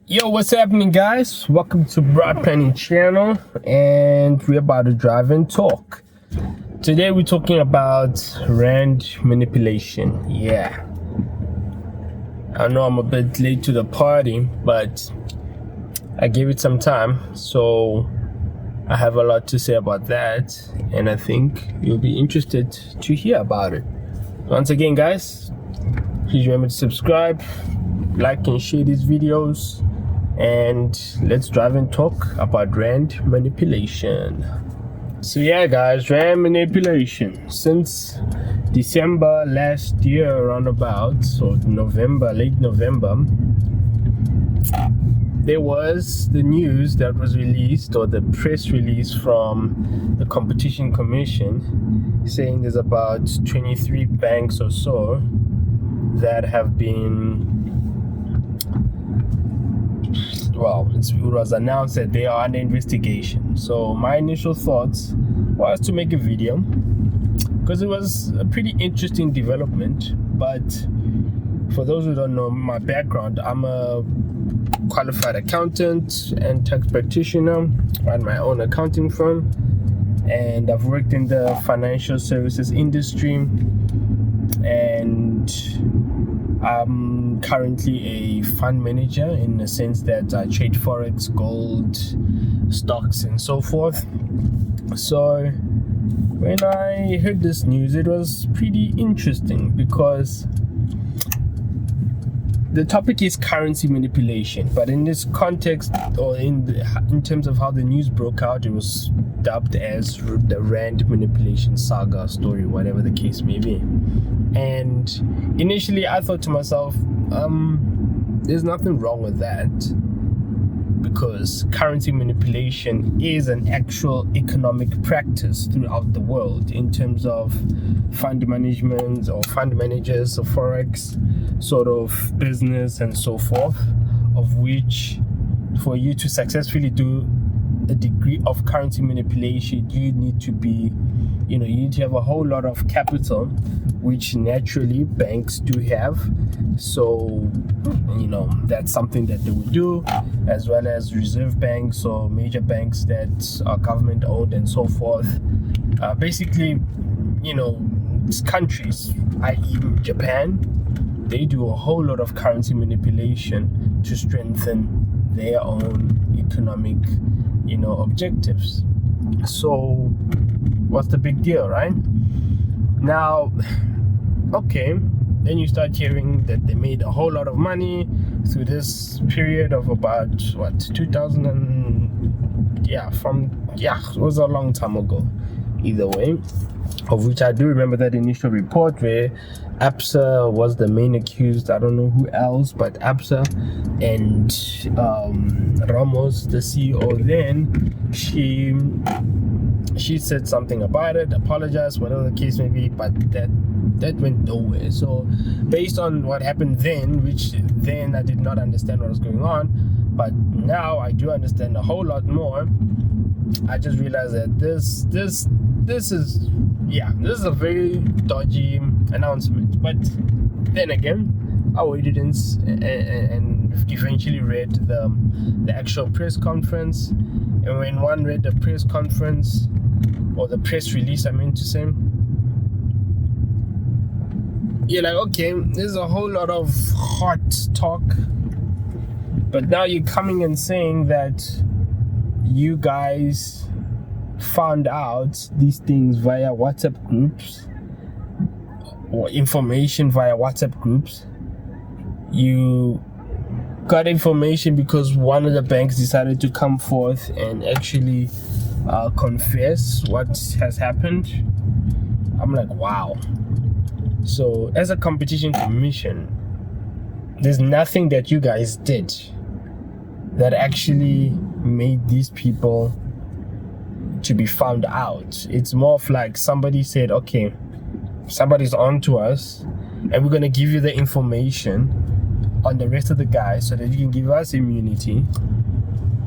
Yo, what's happening, guys? Welcome to Broad Penny channel, and we're about to drive and talk. Today we're talking about rand manipulation. Yeah, I know I'm a bit late to the party, but I gave it some time, so I have a lot to say about that, and I think you'll be interested to hear about it. Once again, guys, please remember to subscribe, like and share these videos, and let's drive and talk about rand manipulation. So yeah, guys, rand manipulation since December last year, around about, so November, late November, there was the news that was released, or the press release from the Competition Commission, saying there's about 23 banks or so that have been, well, it was announced that they are under investigation. So my initial thoughts was to make a video because it was a pretty interesting development. But for those who don't know my background, I'm a qualified accountant and tax practitioner. I run my own accounting firm, and I've worked in the financial services industry, and I'm currently a fund manager in the sense that I trade forex, gold, stocks, and so forth. So when I heard this news, it was pretty interesting because the topic is currency manipulation, but in this context, or in terms of how the news broke out, it was dubbed as the rand manipulation saga story, whatever the case may be. And initially I thought to myself, there's nothing wrong with that, because currency manipulation is an actual economic practice throughout the world in terms of fund management or fund managers of forex sort of business and so forth, of which for you to successfully do a degree of currency manipulation, you need to be, you need to have a whole lot of capital, which naturally banks do have. So, that's something that they would do, as well as reserve banks or major banks that are government owned and so forth. Basically, countries, i.e. Japan, they do a whole lot of currency manipulation to strengthen their own economic objectives. So what's the big deal, right? Now, okay, then you start hearing that they made a whole lot of money through this period of about 2000 and it was a long time ago, either way, of which I do remember that initial report where ABSA was the main accused. I don't know who else, but ABSA, and Ramos, the CEO, then she said something about it, apologized, whatever the case may be, but that went nowhere. So based on what happened then, which then I did not understand what was going on, but now I do understand a whole lot more, I just realized that this is a very dodgy announcement. But then again, I waited and eventually read the actual press conference. And when one read the press conference, or the press release, I meant to say, you're like, okay, there's a whole lot of hot talk, but now you're coming and saying that you guys found out these things via WhatsApp groups, or information via WhatsApp groups. You got information because one of the banks decided to come forth and actually confess what has happened. I'm like, wow. So as a competition commission, there's nothing that you guys did that actually made these people to be found out. It's more of like somebody said, okay, somebody's on to us, and we're going to give you the information on the rest of the guys so that you can give us immunity,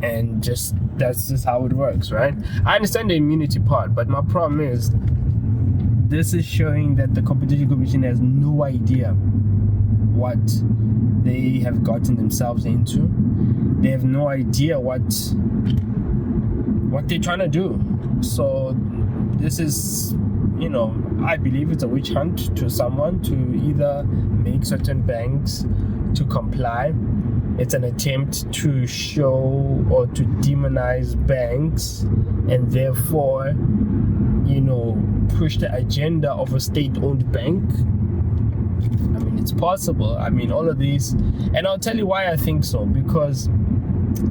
and that's just how it works, right? I understand the immunity part, but my problem is this is showing that the Competition Commission has no idea what they have gotten themselves into, they have no idea what they're trying to do. So this is, I believe it's a witch hunt to someone to either make certain banks to comply. It's an attempt to show or to demonize banks and therefore, push the agenda of a state-owned bank. I mean, it's possible. I mean, all of these, and I'll tell you why I think so, because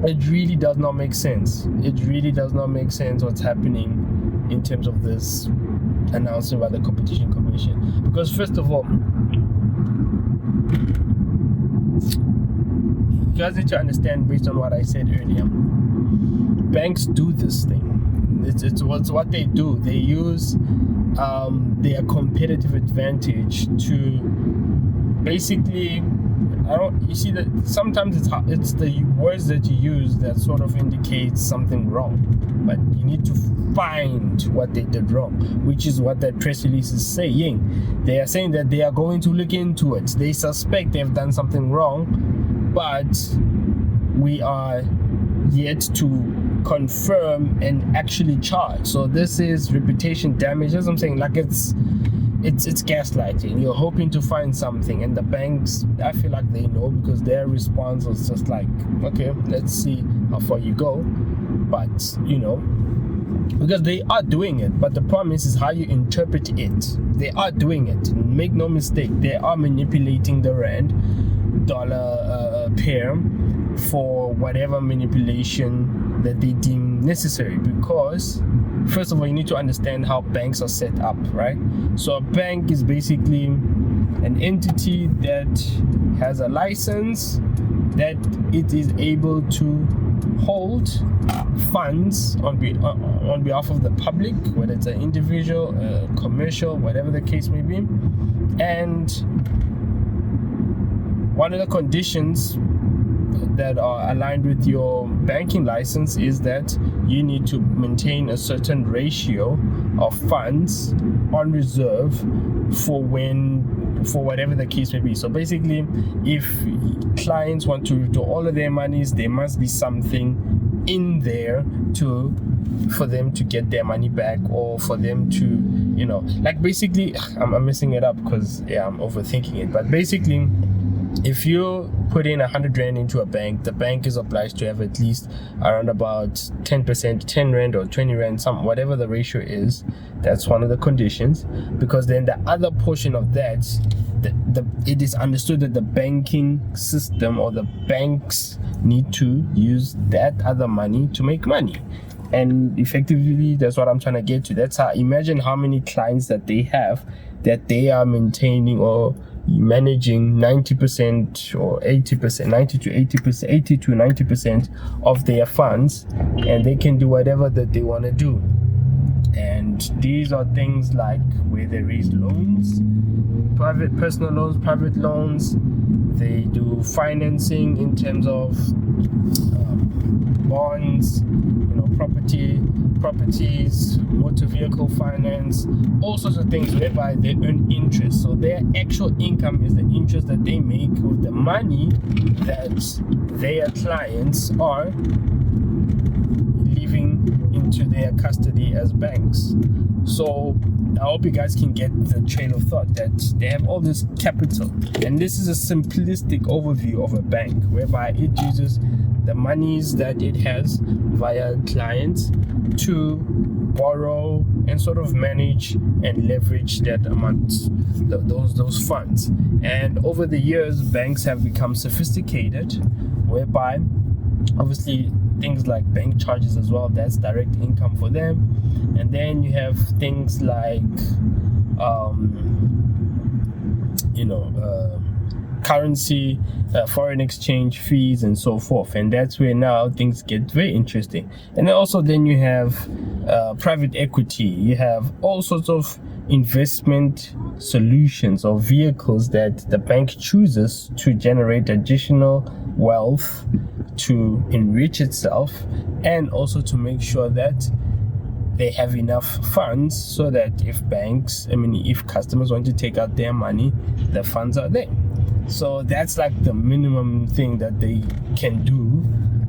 it really does not make sense. It really does not make sense what's happening in terms of this announcement by the Competition Commission. Because first of all, you guys need to understand, based on what I said earlier, banks do this thing. It's what they do. They use their competitive advantage to basically, you see that sometimes it's the words that you use that sort of indicates something wrong, but you need to find what they did wrong, which is what that press release is saying. They are saying that they are going to look into it. They suspect they've done something wrong, but we are yet to confirm and actually charge. So this is reputation damage. As I'm saying, like it's gaslighting. You're hoping to find something, and the banks, I feel like they know, because their response was just like, okay, let's see how far you go. But because they are doing it, but the problem is how you interpret it. They are doing it. Make no mistake, they are manipulating the rand dollar pair for whatever manipulation that they deem necessary. Because first of all, you need to understand how banks are set up, right? So a bank is basically an entity that has a license that it is able to hold funds on behalf of the public, whether it's an individual, commercial, whatever the case may be. And one of the conditions that are aligned with your banking license is that you need to maintain a certain ratio of funds on reserve for whatever the case may be. So basically, if clients want to withdraw all of their monies, there must be something in there for them to get their money back, or for them to, like basically, I'm messing it up because I'm overthinking it, but basically, if you put in 100 rand into a bank, the bank is obliged to have at least around about 10%, 10 rand or 20 rand, whatever the ratio is. That's one of the conditions, because then the other portion of that, it is understood that the banking system or the banks need to use that other money to make money. And effectively, that's what I'm trying to get to. That's how, imagine how many clients that they have, that they are maintaining or managing 90% or 80%, 90 to 80%, 80 to 90% of their funds, and they can do whatever that they want to do. And these are things like where they raise loans, personal loans, private loans. They do financing in terms of bonds, properties, motor vehicle finance, all sorts of things whereby they earn interest. So their actual income is the interest that they make with the money that their clients are leaving into their custody as banks. So I hope you guys can get the train of thought that they have all this capital, and this is a simplistic overview of a bank whereby it uses the monies that it has via clients to borrow and sort of manage and leverage that amount, those funds. And over the years, banks have become sophisticated, whereby obviously things like bank charges as well, that's direct income for them. And then you have things like currency, foreign exchange fees, and so forth. And that's where now things get very interesting. And then you have private equity. You have all sorts of investment solutions or vehicles that the bank chooses to generate additional wealth, to enrich itself, and also to make sure that they have enough funds so that if customers want to take out their money, the funds are there. So that's like the minimum thing that they can do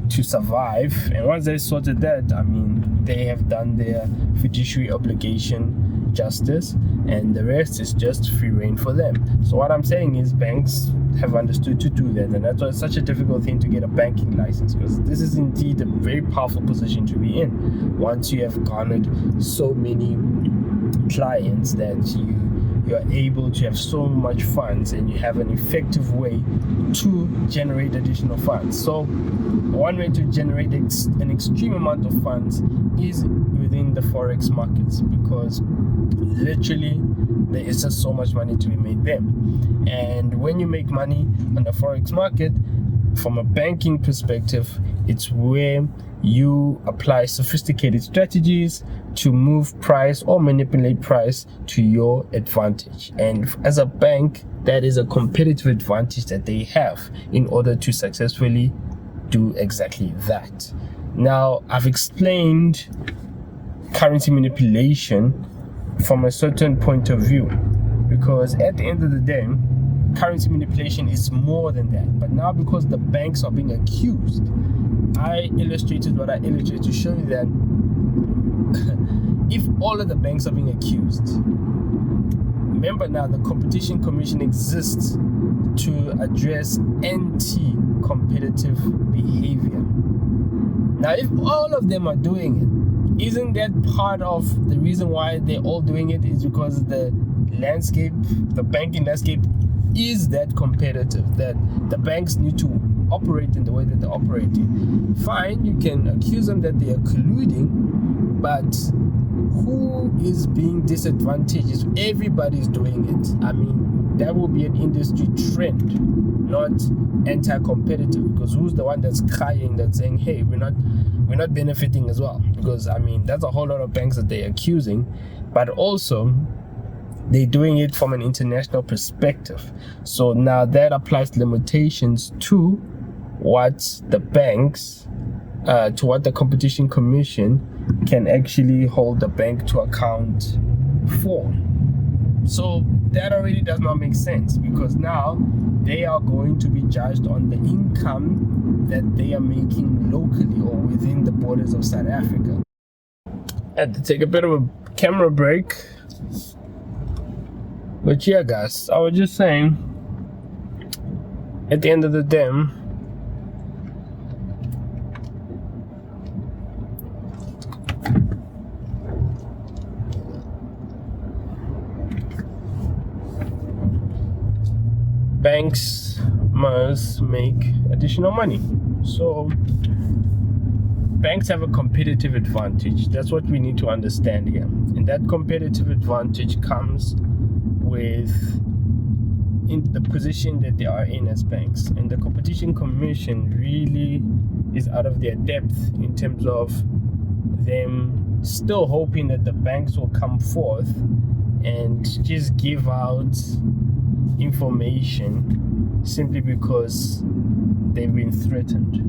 to survive. And once they sorted that, I mean, they have done their fiduciary obligation justice, and the rest is just free reign for them. So what I'm saying is banks have understood to do that, and that's why it's such a difficult thing to get a banking license, because this is indeed a very powerful position to be in once you have garnered so many clients that you're able to have so much funds, and you have an effective way to generate additional funds. So one way to generate an extreme amount of funds is within the forex markets, because literally there is just so much money to be made there. And when you make money on the forex market, from a banking perspective, it's where you apply sophisticated strategies to move price or manipulate price to your advantage. And as a bank, that is a competitive advantage that they have in order to successfully do exactly that. Now, I've explained currency manipulation from a certain point of view, because at the end of the day, currency manipulation is more than that. But now, because the banks are being accused, I illustrated what I illustrated to show you that if all of the banks are being accused, remember now the Competition Commission exists to address anti-competitive behavior. Now, if all of them are doing it, isn't that part of the reason why they're all doing it? Is because the landscape, the banking landscape, is that competitive, that the banks need to operate in the way that they're operating. Fine, you can accuse them that they are colluding, but who is being disadvantaged if everybody's doing it? I mean, that will be an industry trend, not anti-competitive, because who's the one that's crying, that's saying, hey, we're not benefiting as well? Because I mean, that's a whole lot of banks that they're accusing, but also they're doing it from an international perspective. So now that applies limitations to what the banks, to what the Competition Commission can actually hold the bank to account for. So that already does not make sense, because now they are going to be judged on the income that they are making locally or within the borders of South Africa. I had to take a bit of a camera break. But yeah, guys, I was just saying, at the end of the day, banks must make additional money. So banks have a competitive advantage. That's what we need to understand here. And that competitive advantage comes with in the position that they are in as banks. And the Competition Commission really is out of their depth in terms of them still hoping that the banks will come forth and just give out information simply because they've been threatened.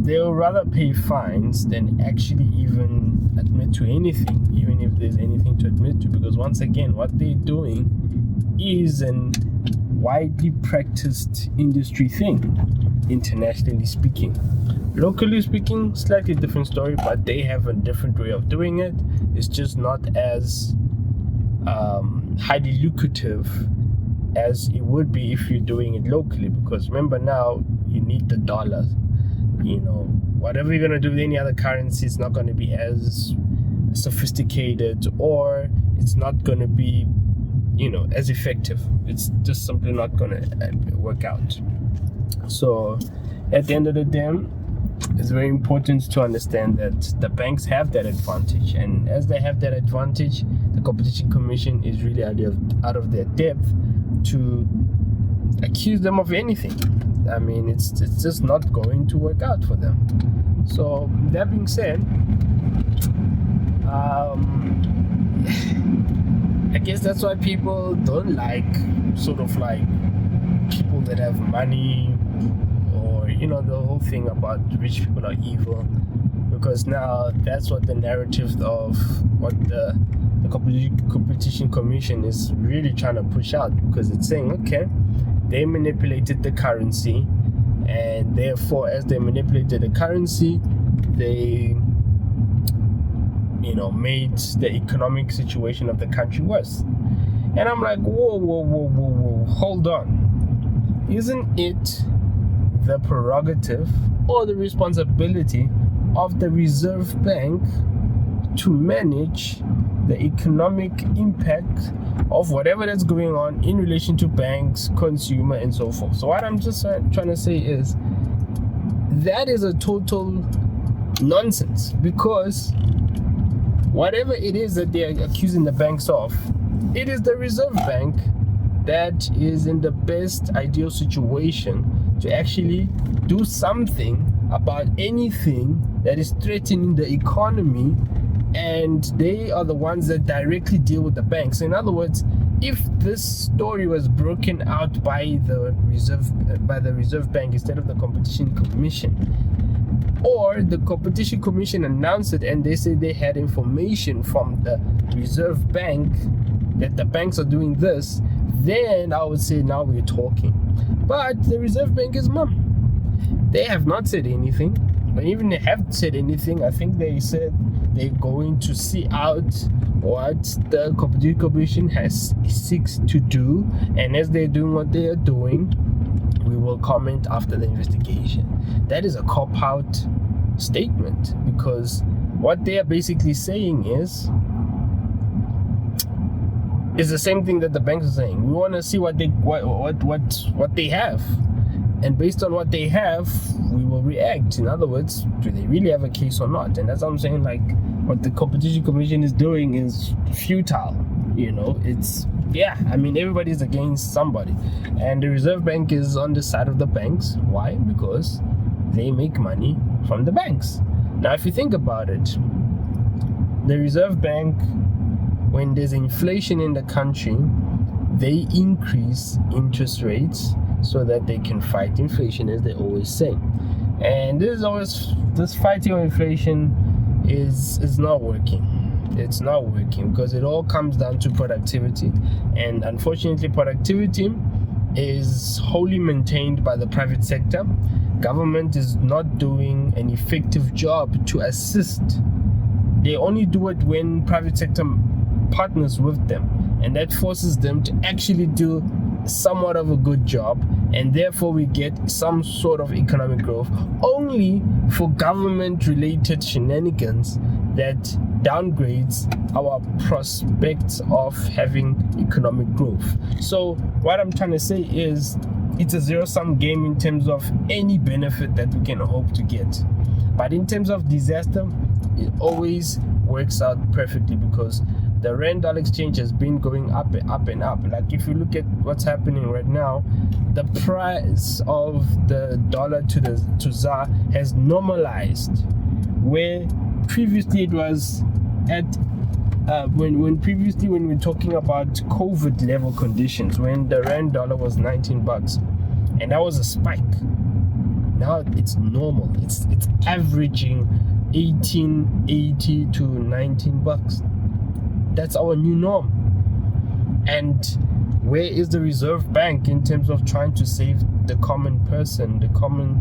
They'll rather pay fines than actually even admit to anything, even if there's anything to admit to, because once again, what they're doing is an widely practiced industry thing, internationally speaking. Locally speaking, slightly different story, but they have a different way of doing it. It's just not as highly lucrative as it would be if you're doing it locally, because remember now, you need the dollars. You know, whatever you're going to do with any other currency, it's not going to be as sophisticated, or it's not going to be, you know, as effective. It's just simply not going to work out. So at the end of the day, it's very important to understand that the banks have that advantage, and as they have that advantage, the Competition Commission is really out of their depth to accuse them of anything. I mean, it's just not going to work out for them. So that being said, I guess that's why people don't like sort of like people that have money, or you know, the whole thing about rich people are evil, because now that's what the narrative of what the Competition Commission is really trying to push out, because it's saying, okay, they manipulated the currency, and therefore, as they manipulated the currency, they made the economic situation of the country worse. And I'm like, whoa, hold on. Isn't it the prerogative or the responsibility of the Reserve Bank to manage the economic impact of whatever that's going on in relation to banks, consumer, and so forth? So what I'm just trying to say is that is a total nonsense, because whatever it is that they're accusing the banks of, it is the Reserve Bank that is in the best ideal situation to actually do something about anything that is threatening the economy, and they are the ones that directly deal with the banks. In other words, if this story was broken out by the Reserve Bank instead of the Competition Commission, or the Competition Commission announced it and they said they had information from the Reserve Bank that the banks are doing this, then I would say now we're talking. But the Reserve Bank is mum. They have not said anything. But even they have said anything, I think they said they're going to see out what the Competition Commission seeks to do, and as they're doing what they are doing, we will comment after the investigation. That is a cop-out statement, because what they are basically saying is the same thing that the banks are saying. We want to see what they have, and based on what they have, we will react. In other words, do they really have a case or not? And that's what I'm saying. Like, what the Competition Commission is doing is futile. Everybody's against somebody, and the Reserve Bank is on the side of the banks. Why? Because they make money from the banks. Now, if you think about it, the Reserve Bank, when there's inflation in the country, they increase interest rates so that they can fight inflation, as they always say. And this fighting of inflation is not working. It's not working because it all comes down to productivity, and unfortunately productivity is wholly maintained by the private sector. Government is not doing an effective job to assist. They only do it when private sector partners with them, and that forces them to actually do somewhat of a good job, and therefore we get some sort of economic growth, only for government related shenanigans that downgrades our prospects of having economic growth. So what I'm trying to say is it's a zero-sum game in terms of any benefit that we can hope to get, but in terms of disaster, it always works out perfectly, because the rand-dollar exchange has been going up and up and up. Like, if you look at what's happening right now, the price of the dollar to ZAR has normalized, where previously it was at when we're talking about COVID level conditions, when the rand-dollar was $19, and that was a spike. Now it's normal. It's averaging $18.80 to $19. That's our new norm. And where is the Reserve Bank in terms of trying to save the common person, the common,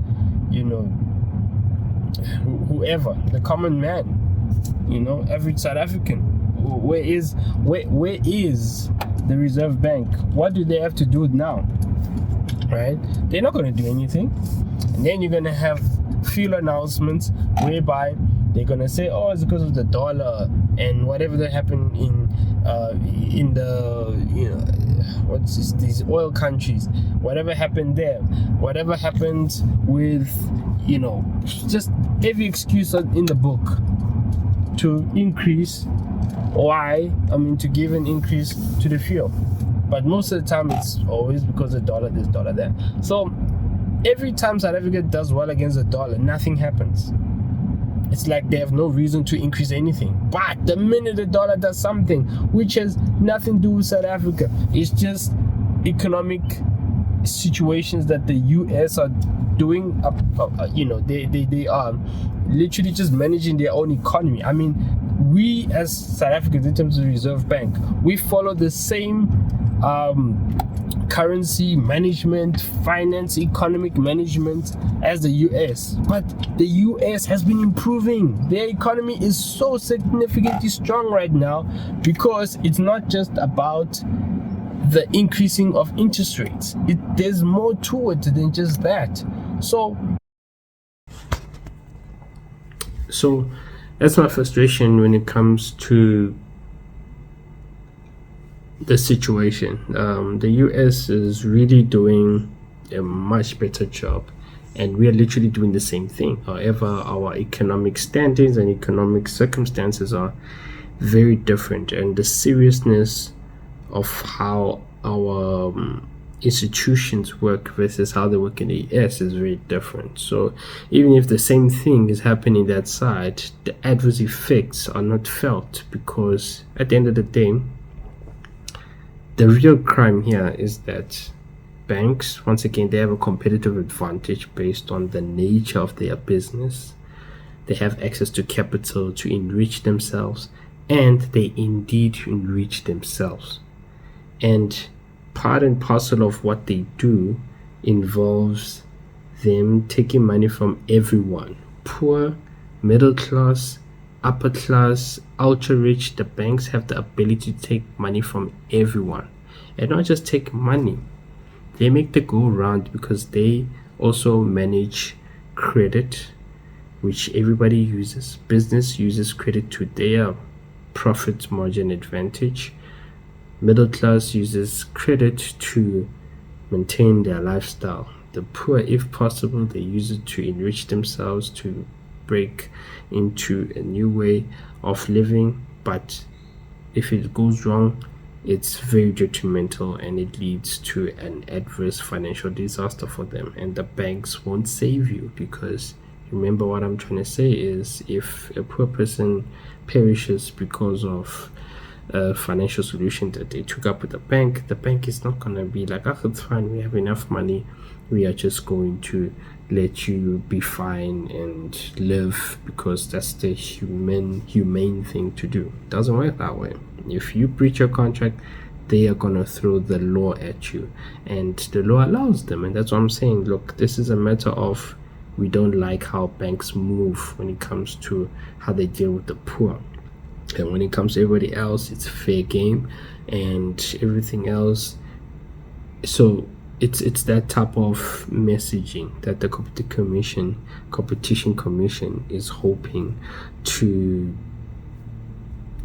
whoever, the common man, average South African? Where is the Reserve Bank? What do they have to do now? Right? They're not going to do anything. And then you're going to have few announcements whereby they're gonna say, oh, it's because of the dollar and whatever that happened in the these oil countries, whatever happened there, whatever happened with just every excuse in the book to increase to give an increase to the fuel. But most of the time it's always because of dollar this, dollar that. So every time South Africa does well against the dollar, nothing happens. It's like they have no reason to increase anything. But the minute the dollar does something which has nothing to do with South Africa, it's just economic situations that the US are doing. They are literally just managing their own economy. I mean, we as South Africans, in terms of the Reserve Bank, we follow the same currency management, finance, economic management as the US. But the US has been improving. Their economy is so significantly strong right now because it's not just about the increasing of interest rates. There's more to it than just that. So that's my frustration when it comes to the situation. The US is really doing a much better job, and we are literally doing the same thing. However, our economic standings and economic circumstances are very different, and the seriousness of how our institutions work versus how they work in the US is very different. So even if the same thing is happening that side, the adverse effects are not felt, because at the end of the day, the real crime here is that banks, once again, they have a competitive advantage based on the nature of their business. They have access to capital to enrich themselves, and they indeed enrich themselves. And part and parcel of what they do involves them taking money from everyone: poor, middle class, upper class, ultra rich. The banks have the ability to take money from everyone, and not just take money. They make the go round because they also manage credit, which everybody uses. Business uses credit to their profit margin advantage. Middle class uses credit to maintain their lifestyle. The poor, if possible, they use it to enrich themselves, to break into a new way of living. But if it goes wrong, it's very detrimental, and it leads to an adverse financial disaster for them. And the banks won't save you, because remember, what I'm trying to say is, if a poor person perishes because of a financial solution that they took up with the bank is not going to be like, oh, it's fine, we have enough money, we are just going to let you be fine and live, because that's the humane thing to do. It doesn't work that way. If you breach your contract, they are going to throw the law at you, and the law allows them. And that's what I'm saying. Look, this is a matter of, we don't like how banks move when it comes to how they deal with the poor. And when it comes to everybody else, it's fair game and everything else. So it's that type of messaging that the competition commission is hoping to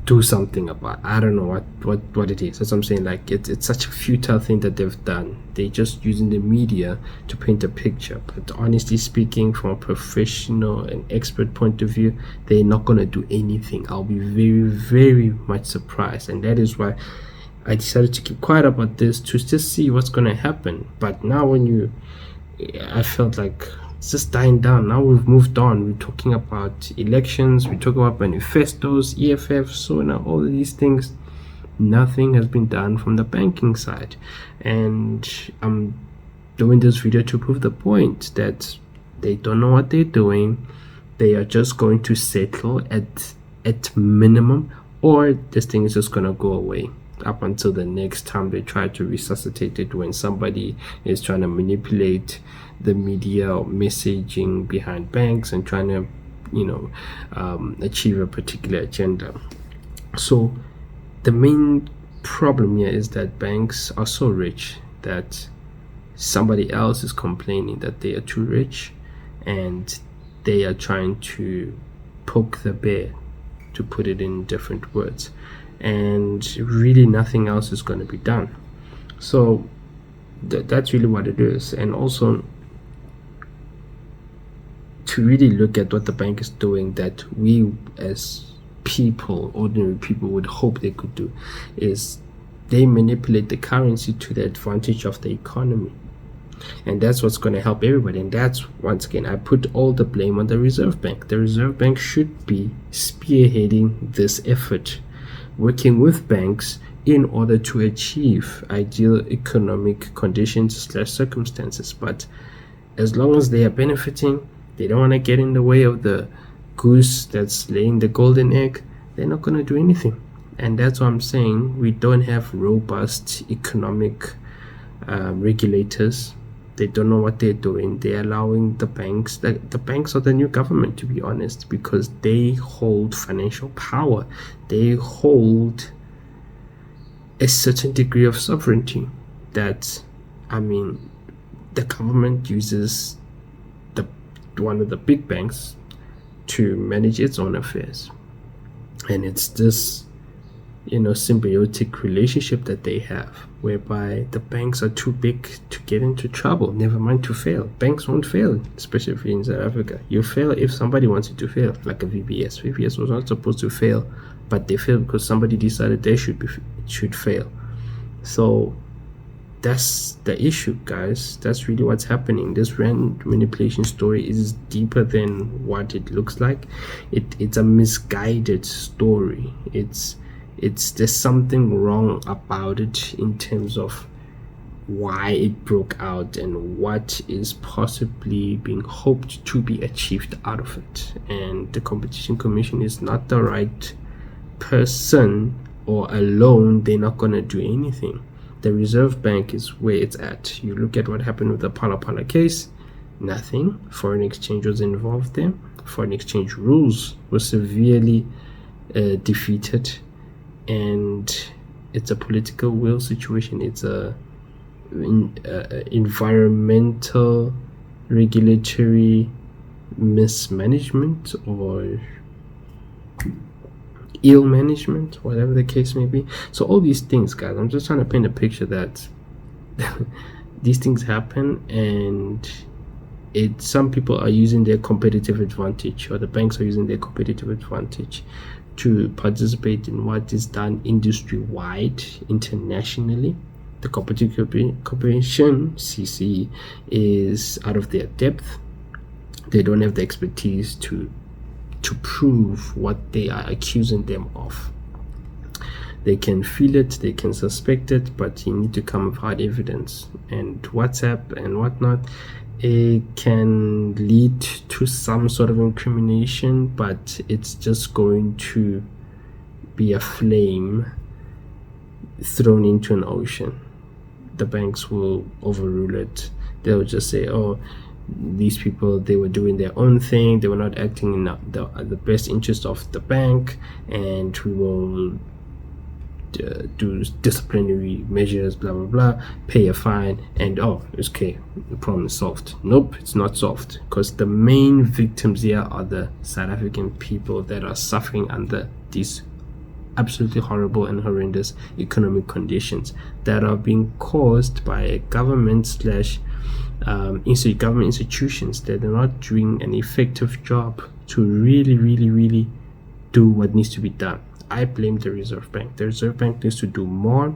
do something about. I don't know what it is. That's what I'm saying. Like, it's such a futile thing that they've done. They're just using the media to paint a picture. But honestly speaking, from a professional and expert point of view, they're not going to do anything. I'll be very, very much surprised. And that is why I decided to keep quiet about this, to just see what's going to happen. But now I felt like it's just dying down. Now we've moved on. We're talking about elections, we're talking about manifestos, EFF, so now all of these things. Nothing has been done from the banking side. And I'm doing this video to prove the point that they don't know what they're doing. They are just going to settle at minimum, or this thing is just going to go away up until the next time they try to resuscitate it, when somebody is trying to manipulate the media or messaging behind banks and trying to achieve a particular agenda. So the main problem here is that banks are so rich that somebody else is complaining that they are too rich, and they are trying to poke the bear, to put it in different words, and really nothing else is going to be done. So that's really what it is. And also, to really look at what the bank is doing, that we as people, ordinary people, would hope they could do, is they manipulate the currency to the advantage of the economy. And that's what's going to help everybody. And that's, once again, I put all the blame on the Reserve Bank. The Reserve Bank should be spearheading this effort, working with banks in order to achieve ideal economic conditions / circumstances. But as long as they are benefiting, they don't want to get in the way of the goose that's laying the golden egg, they're not going to do anything. And that's what I'm saying. We don't have robust economic regulators. They don't know what they're doing. They're allowing the banks, the banks are the new government, to be honest, because they hold financial power. They hold a certain degree of sovereignty that, I mean, the government uses one of the big banks to manage its own affairs. And it's this, symbiotic relationship that they have, whereby the banks are too big to get into trouble, never mind to fail. Banks won't fail, especially if you're in South Africa. You fail if somebody wants it to fail, like a VBS. VBS was not supposed to fail, but they failed because somebody decided they should fail. So that's the issue, guys. That's really what's happening. This rand manipulation story is deeper than what it looks like. It's a misguided story. There's something wrong about it in terms of why it broke out and what is possibly being hoped to be achieved out of it. And the Competition Commission is not the right person, or alone they're not going to do anything. The Reserve Bank is where it's at. You look at what happened with the Pala case, nothing. Foreign exchange was involved there. Foreign exchange rules were severely defeated, and it's a political will situation. It's a environmental regulatory mismanagement or ill management, whatever the case may be. So all these things, guys, I'm just trying to paint a picture that these things happen, and some people are using their competitive advantage, or the banks are using their competitive advantage to participate in what is done industry-wide, internationally. The Competition CC is out of their depth. They don't have the expertise to prove what they are accusing them of. They can feel it, they can suspect it, but you need to come with hard evidence. And WhatsApp and whatnot, it can lead to some sort of incrimination, but it's just going to be a flame thrown into an ocean. The banks will overrule it. They'll just say, oh, these people, they were doing their own thing, they were not acting in the best interest of the bank, and we will do disciplinary measures, blah blah blah, pay a fine, and it's okay, the problem is solved. Nope, it's not solved, because the main victims here are the South African people that are suffering under these absolutely horrible and horrendous economic conditions that are being caused by government slash government institutions that are not doing an effective job to really do what needs to be done. I blame the Reserve Bank. The Reserve Bank needs to do more.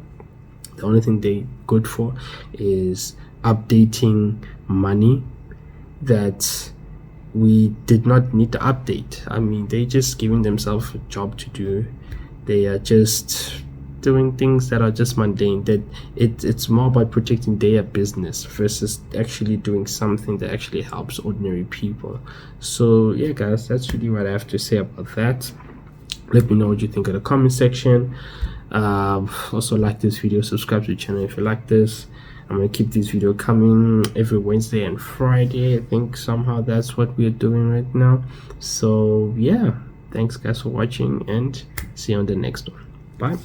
The only thing they're good for is updating money that we did not need to update. I mean, they're just giving themselves a job to do. They are just doing things that are just mundane, that it's more about protecting their business versus actually doing something that actually helps ordinary people. So yeah, guys, that's really what I have to say about that. Let me know what you think in the comment section. Also, like this video, subscribe to the channel if you like this. I'm gonna keep this video coming every Wednesday and Friday. I think somehow that's what we're doing right now. So yeah, thanks guys for watching, and see you on the next one. Bye.